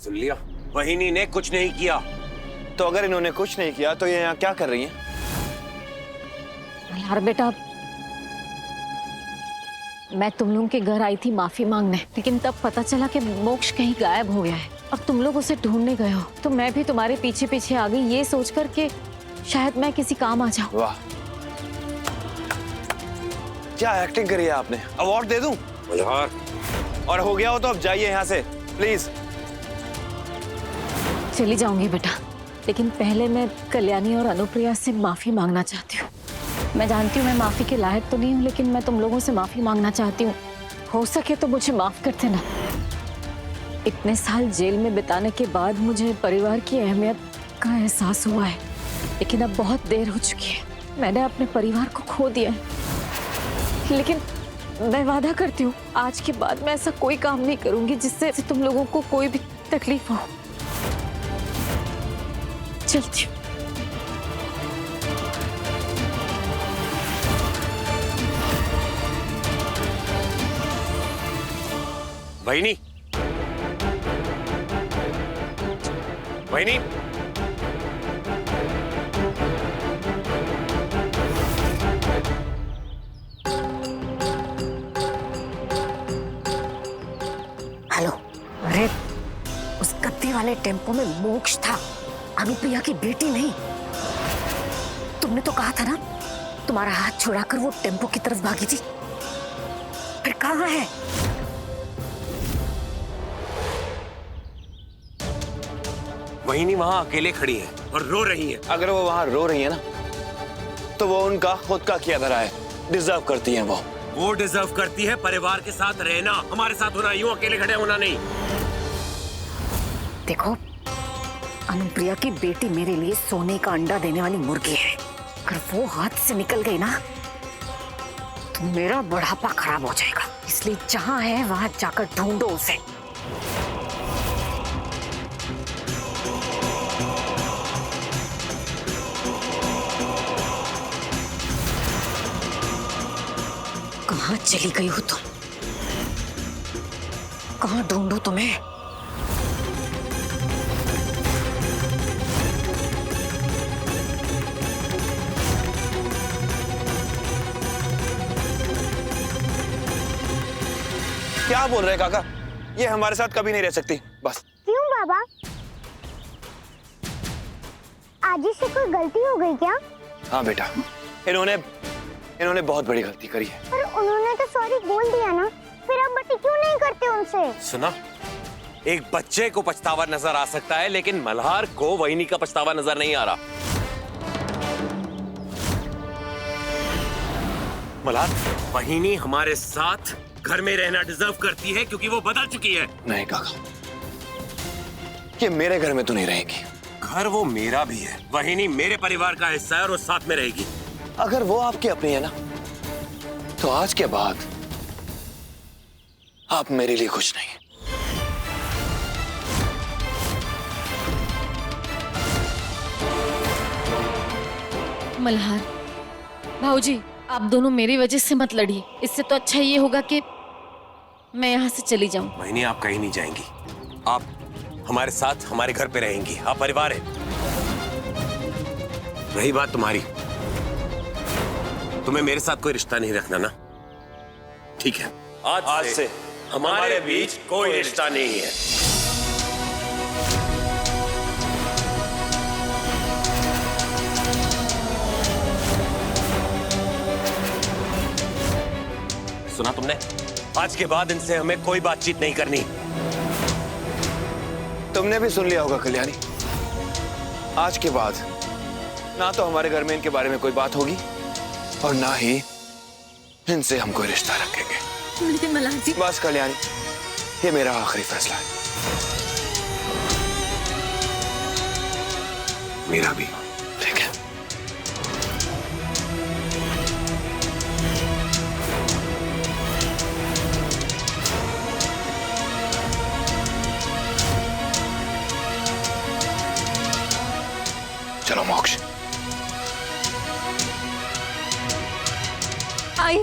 सुन लिया, वहीनी ने कुछ नहीं किया। तो अगर इन्होंने कुछ नहीं किया तो ये यहाँ क्या कर रही हैं? यार बेटा, मैं तुम लोगों के घर आई थी माफी मांगने, लेकिन तब पता चला कि मोक्ष कहीं गायब हो गया है और तुम लोग उसे ढूंढने गए हो। तो मैं भी तुम्हारे पीछे पीछे आ गई, ये सोचकर कि शायद मैं किसी काम आ जाऊं। वाह, क्या एक्टिंग करी है आपने। अवार्ड दे दूं? मल्हार, और हो गया हो तो अब जाइए यहाँ से प्लीज। चली जाऊंगी बेटा, लेकिन पहले मैं कल्याणी और अनुप्रिया से माफी मांगना चाहती हूँ। मैं जानती हूँ मैं माफी के लायक तो नहीं हूँ, लेकिन मैं तुम लोगों से माफी मांगना चाहती हूँ। हो सके तो मुझे माफ कर देना। इतने साल जेल में बिताने के बाद मुझे परिवार की अहमियत का एहसास हुआ है, लेकिन अब बहुत देर हो चुकी है। मैंने अपने परिवार को खो दिया है, लेकिन मैं वादा करती हूँ आज के बाद मैं ऐसा कोई काम नहीं करूंगी जिससे तुम लोगों को कोई भी तकलीफ हो। चलती हूँ। वहीनी, वहीनी, हेलो। अरे उस गद्दी वाले टेम्पो में मोक्ष था, अनुप्रिया की बेटी नहीं। तुमने तो कहा था ना तुम्हारा हाथ छुड़ाकर वो टेम्पो की तरफ भागी थी, फिर कहाँ है? वहीनी वहां अकेले खड़ी है और रो रही है। अगर वो वहां रो रही है ना, तो वो उनका खुद का किया धरा है, डिजर्व करती हैं वो डिजर्व करती है परिवार के साथ रहना, हमारे साथ होना, यूं अकेले खड़े होना नहीं। देखो, अनुप्रिया की बेटी मेरे लिए सोने का अंडा देने वाली मुर्गी है। अगर वो हाथ से निकल गई ना तो मेरा बुढ़ापा खराब हो जाएगा। इसलिए जहां है वहां जाकर ढूंढो उसे। कहां चली गई हो तुम? कहां ढूंढूं तुम्हें? क्या बोल रहे हैं काका? ये हमारे साथ कभी नहीं रह सकती, बस। क्यों बाबा? आजी से कोई गलती हो गई क्या? हाँ बेटा, इन्होंने बहुत बड़ी गलती करी है। पर उन्होंने तो सॉरी बोल दिया ना, फिर आप बटी क्यों नहीं करते उनसे? सुना, एक बच्चे को पछतावा नजर आ सकता है, लेकिन मल्हार को वहीनी का पछतावा नजर नहीं आ रहा। मल्हार, वहीनी हमारे साथ घर में रहना डिजर्व करती है क्योंकि वो बदल चुकी है। नहीं काका, ये मेरे घर में तो नहीं रहेगी। घर वो मेरा भी है, वहीनी मेरे परिवार का हिस्सा है और वो साथ में रहेगी। अगर वो आपकी अपनी है ना, तो आज के बाद आप मेरे लिए कुछ नहीं। मल्हार भाऊजी, आप दोनों मेरी वजह से मत लड़िए। इससे तो अच्छा ये होगा कि मैं यहाँ से चली जाऊं। वहीनी, आप कहीं नहीं जाएंगी, आप हमारे साथ हमारे घर पे रहेंगी। आप परिवार है। रही बात तुम्हारी, तुम्हें मेरे साथ कोई रिश्ता नहीं रखना ना, ठीक है? आज से हमारे बीच कोई रिश्ता नहीं है। सुना तुमने? आज के बाद इनसे हमें कोई बातचीत नहीं करनी। तुमने भी सुन लिया होगा कल्याणी, आज के बाद ना तो हमारे घर में इनके बारे में कोई बात होगी और ना ही इनसे हम कोई रिश्ता रखेंगे। लेकिन मल्हार जी। बस कल्याणी, ये मेरा आखिरी फैसला है। मेरा भी। ठीक है। चलो मोक्ष। आई।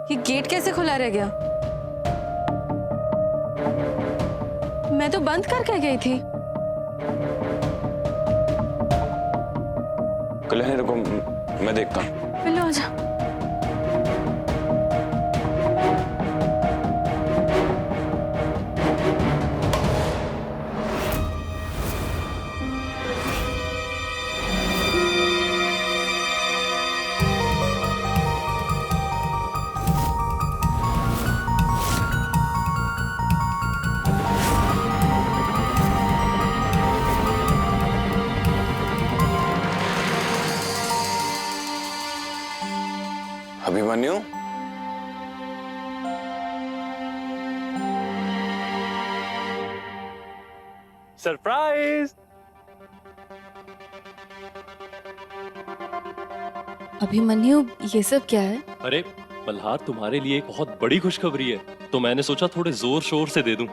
ये गेट कैसे खुला रह गया? मैं तो बंद करके गई थी। कल्याणी रुको, मैं देखता हूँ। बिल्लो आजा। अभिमन्यु, सरप्राइज। अभिमन्यु, ये सब क्या है? अरे मल्हार, तुम्हारे लिए एक बहुत बड़ी खुशखबरी है, तो मैंने सोचा थोड़े जोर शोर से दे दूं।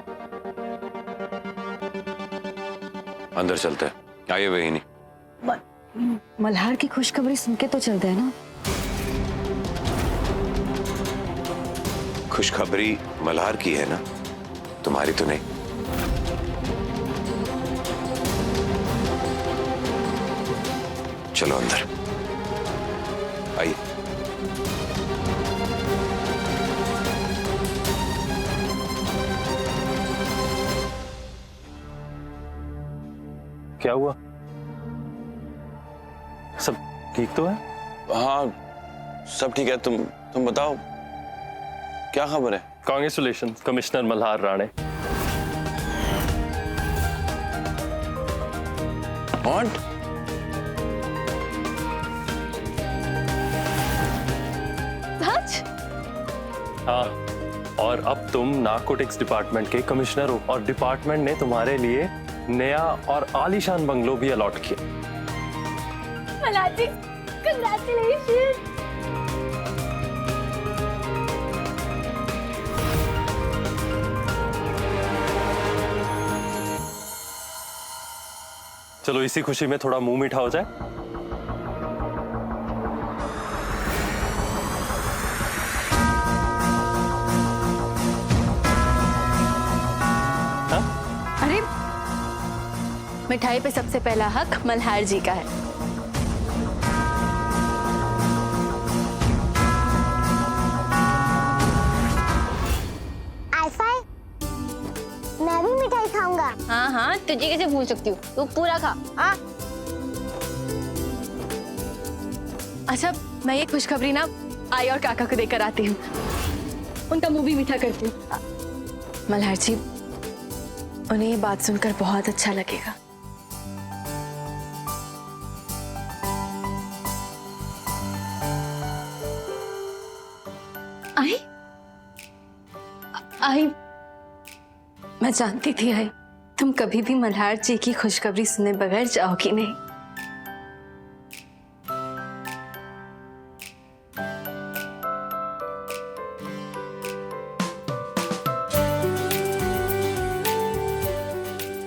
अंदर चलते हैं। आइए वही। मल्हार की खुशखबरी सुन के तो चलते हैं ना। खुशखबरी मल्हार की है ना, तुम्हारी तो नहीं। चलो अंदर आइए। क्या हुआ? सब ठीक तो है? हाँ, सब ठीक है। तुम बताओ, क्या खबर है? Congratulation commissioner Malhar Rane. What? सच? हाँ, और अब तुम नारकोटिक्स डिपार्टमेंट के कमिश्नर हो और डिपार्टमेंट ने तुम्हारे लिए नया और आलीशान बंगलो भी अलॉट किया। मल्हार जी, कांग्रेचुलेशन। चलो इसी खुशी में थोड़ा मुंह मीठा हो जाए। हाँ? अरे, मिठाई पे सबसे पहला हक मल्हार जी का है। आईफाई, मैं भी मिठाई खाऊंगा। हाँ हाँ, तुझे कैसे भूल सकती हूँ, तू पूरा खा। हाँ। अच्छा, मैं ये खुशखबरी ना आई और काका को देकर आती हूँ, उनका मुंह भी मीठा करती हूँ। मल्हार जी, उन्हें ये बात सुनकर बहुत अच्छा लगेगा। आई आई, मैं जानती थी आई, तुम कभी भी मल्हार जी की खुशखबरी सुने बगैर जाओगी नहीं।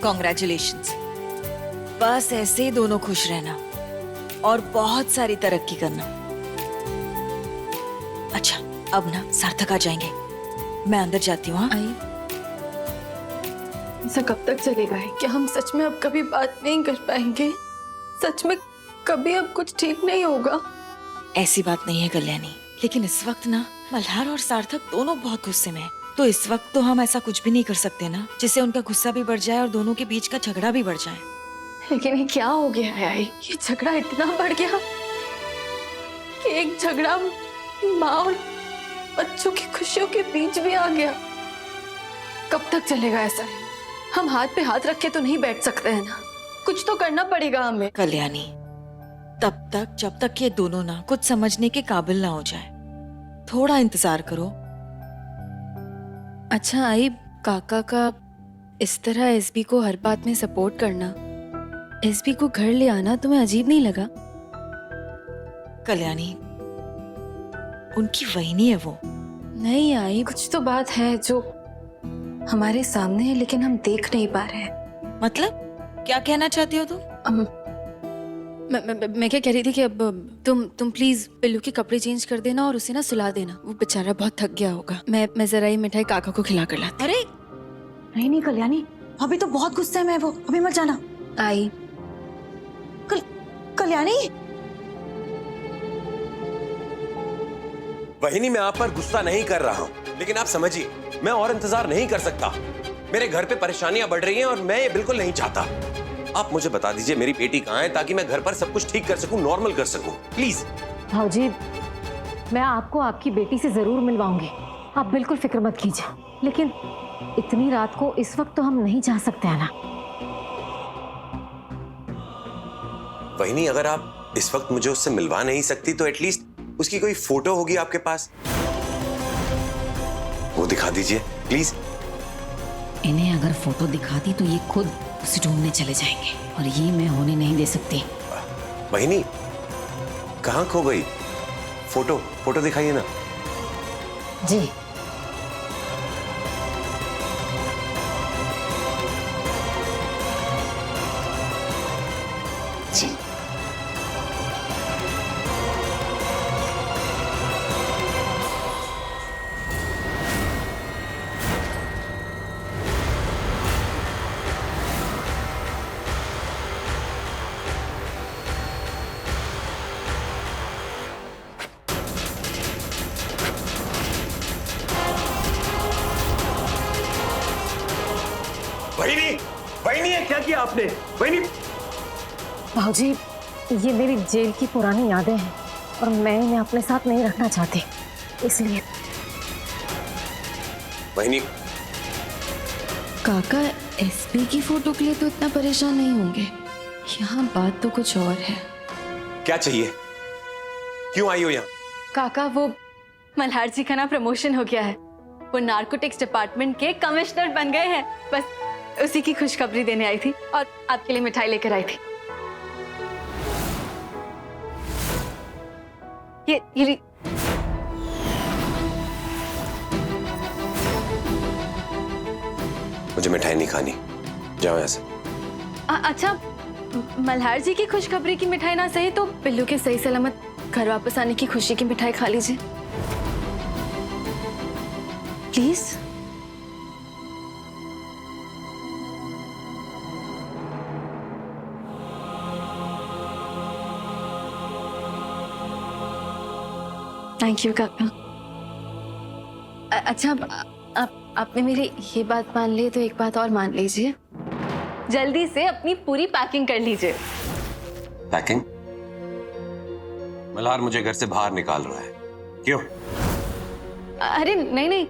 कॉन्ग्रेचुलेशंस। बस ऐसे ही दोनों खुश रहना और बहुत सारी तरक्की करना। अच्छा, अब ना सार्थक आ जाएंगे, मैं अंदर जाती हूँ। आई, ऐसा कब तक चलेगा? क्या हम सच में अब कभी बात नहीं कर पाएंगे? सच में कभी अब कुछ ठीक नहीं होगा? ऐसी बात नहीं है कल्याणी, लेकिन इस वक्त ना मल्हार और सार्थक दोनों बहुत गुस्से में हैं। तो इस वक्त तो हम ऐसा कुछ भी नहीं कर सकते ना जिससे उनका गुस्सा भी बढ़ जाए और दोनों के बीच का झगड़ा भी बढ़ जाए। लेकिन ये क्या हो गया है आई? ये झगड़ा इतना बढ़ गया कि एक झगड़ा माँ और बच्चों की खुशियों के बीच भी आ गया। कब तक चलेगा ऐसा? हम हाथ पे हाथ रख के तो नहीं बैठ सकते हैं ना, कुछ तो करना पड़ेगा हमें। कल्याणी, तब तक जब तक ये दोनों ना कुछ समझने के काबिल ना हो जाए, थोड़ा इंतजार करो। अच्छा आई, काका का इस तरह एसबी को हर बात में सपोर्ट करना, एसबी को घर ले आना तुम्हें अजीब नहीं लगा? कल्याणी, उनकी वहीनी है वो। नहीं आई, कुछ तो बात है जो हमारे सामने है लेकिन हम देख नहीं पा रहे हैं। मतलब क्या कहना चाहती हो तुम? मैं क्या कह रही थी कि अब तुम प्लीज पिल्लू के कपड़े चेंज कर देना और उसे ना सुला देना। वो बेचारा बहुत थक गया होगा। मैं जरा ये मिठाई काका को खिला कर लाती। अरे नहीं नहीं कल्याणी, अभी तो बहुत गुस्से में है वो, अभी मत जाना। आई कल्याणी, वहिनी मैं आप पर गुस्सा नहीं कर रहा हूं, लेकिन आप समझिए मैं और इंतजार नहीं कर सकता। मेरे घर पे परेशानियां बढ़ रही हैं और मैं ये बिल्कुल नहीं चाहता। आप मुझे बता दीजिए मेरी बेटी कहाँ है, ताकि मैं घर पर सब कुछ ठीक कर सकूं, नॉर्मल कर सकूं, प्लीज। भाऊजी, मैं आपको आपकी बेटी से जरूर मिलवाऊंगी, आप बिल्कुल फिक्र मत कीजिए। लेकिन इतनी रात को इस वक्त तो हम नहीं जा सकते हैं ना। वहिनी अगर आप इस वक्त मुझे उससे मिलवा नहीं सकती तो एटलीस्ट उसकी कोई फोटो होगी आपके पास, वो दिखा दीजिए प्लीज। इन्हें अगर फोटो दिखाती तो ये खुद उसे ढूंढने चले जाएंगे और ये मैं होने नहीं दे सकती। वहिनी कहाँ खो गई? फोटो दिखाइए ना। जी जी वहिनी ये क्या किया आपने? वहिनी भाऊजी, ये मेरी जेल की पुरानी यादें हैं और मैं इन्हें अपने साथ नहीं रखना चाहती, इसलिए। वहिनी काका एसपी की फोटो के लिए तो इतना परेशान नहीं होंगे, यहाँ बात तो कुछ और है। क्या चाहिए? क्यों आई हो यहाँ? काका वो मल्हार जी का ना प्रमोशन हो गया है, वो नार्कोटिक्स डिपार्टमेंट के कमिश्नर बन गए हैं। बस उसी की खुशखबरी देने आई थी और आपके लिए मिठाई लेकर आई थी। ये मुझे मिठाई नहीं खानी, जाओ यहाँ से। अच्छा, मल्हार जी की खुशखबरी की मिठाई ना सही तो पिल्लू के सही सलामत घर वापस आने की खुशी की मिठाई खा लीजिए प्लीज। थैंक यू काका। अच्छा, आपने मेरी ये बात मान ली तो एक बात और मान लीजिए, जल्दी से अपनी पूरी पैकिंग कर लीजिए। पैकिंग? मल्हार मुझे घर से बाहर निकाल रहा है, क्यों? अरे नहीं,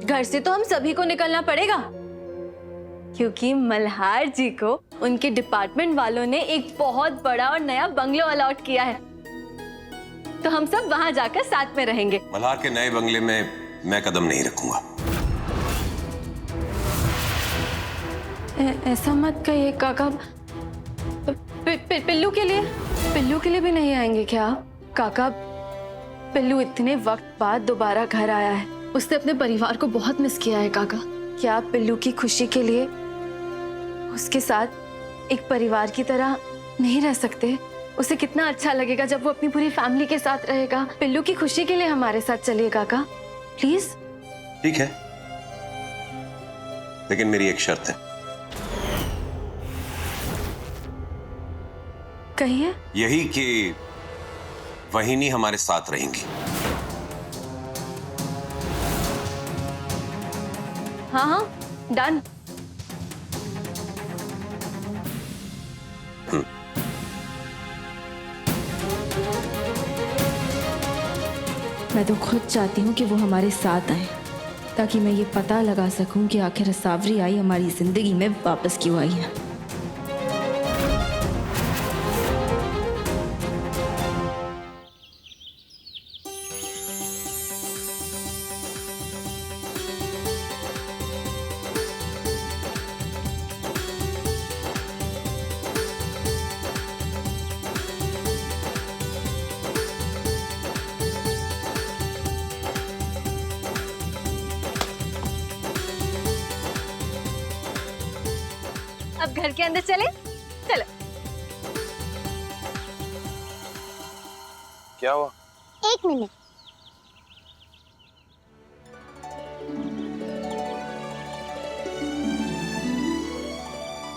घर से तो हम सभी को निकलना पड़ेगा, क्योंकि मल्हार जी को उनके डिपार्टमेंट वालों ने एक बहुत बड़ा और नया बंगलो अलॉट किया है, तो हम सब वहां जाकर साथ में रहेंगे। मल्हार के नए बंगले में मैं कदम नहीं रखूंगा। ऐसा मत कहिए काका। पिल्लू के लिए भी नहीं आएंगे क्या काका? पिल्लू इतने वक्त बाद दोबारा घर आया है, उसने अपने परिवार को बहुत मिस किया है काका। क्या आप पिल्लू की खुशी के लिए उसके साथ एक परिवार की तरह नहीं रह सकते? उसे कितना अच्छा लगेगा जब वो अपनी पूरी फैमिली के साथ रहेगा। पिल्लू की खुशी के लिए हमारे साथ चलिए काका, प्लीज। ठीक है, लेकिन मेरी एक शर्त है। कहिए। यही कि वहिनी हमारे साथ रहेंगी। हाँ, डन। मैं तो खुद चाहती हूँ कि वो हमारे साथ आए, ताकि मैं ये पता लगा सकूं कि आखिर सावरी आई हमारी जिंदगी में वापस क्यों आई है। अब घर के अंदर चले, चलो। क्या हुआ? 1 मिनट।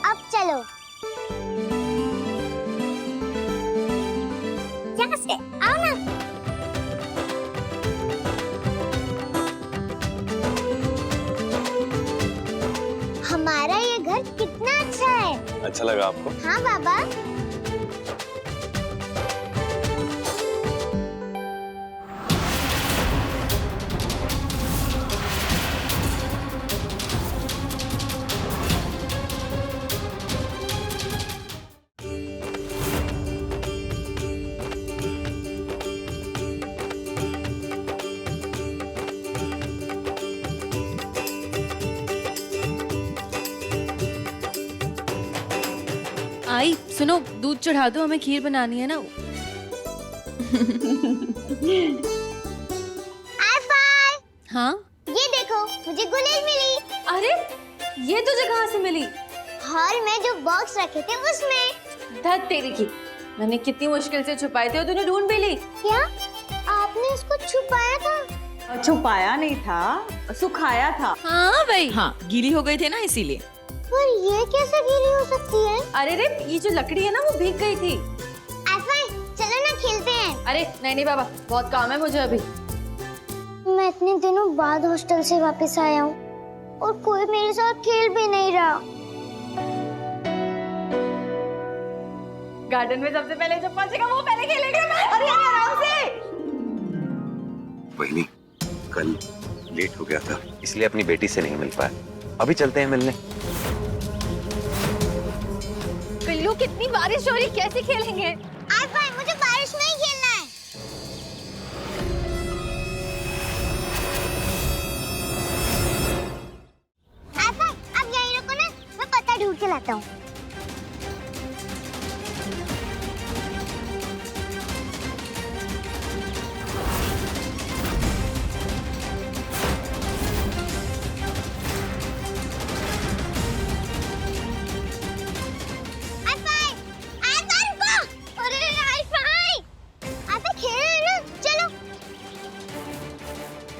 अब चलो। यहाँ से आओ ना। हमारा ये घर कितना अच्छा है। अच्छा लगा आपको? हाँ बाबा। आई सुनो, दूध चढ़ा दो, हमें खीर बनानी है ना। आइफाई, हाँ ये देखो मुझे गुलेल मिली। अरे ये तुझे कहाँ से मिली? हॉल में जो बॉक्स रखे थे उसमें। धत तेरी की, मैंने कितनी मुश्किल से छुपाए थे और तूने ढूंढ भी ली। क्या आपने इसको छुपाया था? छुपाया नहीं था, सुखाया था। हाँ भाई। हाँ, गीली हो गई थी ना इसीलिए। पर ये कैसे गीली हो सकती है? अरे रे, ये जो लकड़ी है ना वो भीग गई थी। आइफाई, चलो ना खेलते हैं। अरे नहीं नहीं बाबा, बहुत काम है मुझे अभी। मैं इतने दिनों बाद हॉस्टल से वापस आया हूँ और कोई मेरे साथ खेल भी नहीं रहा। गार्डन में सबसे पहले जो पहुंचेगा वो पहले खेलेगा। अरे अरे आराम से। वही कल लेट हो गया था, इसलिए अपनी बेटी से नहीं मिल पाया। अभी चलते हैं मिलने। कल्लू, कितनी बारिश हो रही, कैसे खेलेंगे? आइफाई, मुझे बारिश में ही खेलना है। आइफाई, अब यहीं रुको ना, मैं पत्ता ढूंढ के लाता हूँ।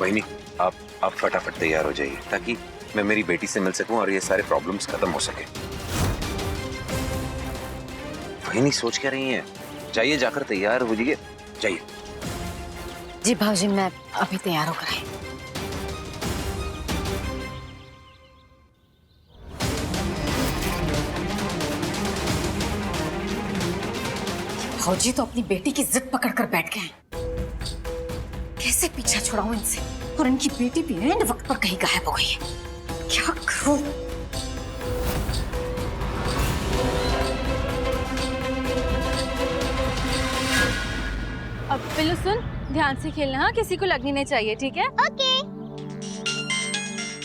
वही आप फटाफट तैयार हो जाइए ताकि मैं मेरी बेटी से मिल सकूं और ये सारे प्रॉब्लम्स खत्म हो सके। वही नहीं सोच क्या रही हैं? जाइए, जाकर तैयार हो जाइए, जाइए। जी भाजी, मैं अभी तैयार होकर आई। फौजी तो अपनी बेटी की जिद पकड़कर बैठ गए हैं। कैसे पीछा छुड़ाऊं इनसे? और इनकी बेटी भी एंड वक्त पर कहीं गायब हो गई है। क्या करूं? अब पिल्लू सुन, ध्यान से खेलना, हाँ? किसी को लगनी नहीं चाहिए, ठीक है? ओके।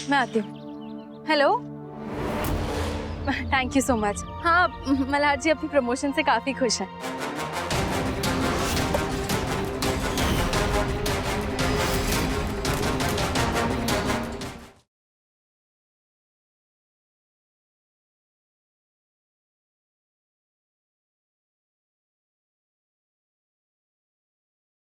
मैं आती हूँ। Hello, thank you so much. हाँ, मल्हार जी अपनी प्रमोशन से काफी खुश हैं।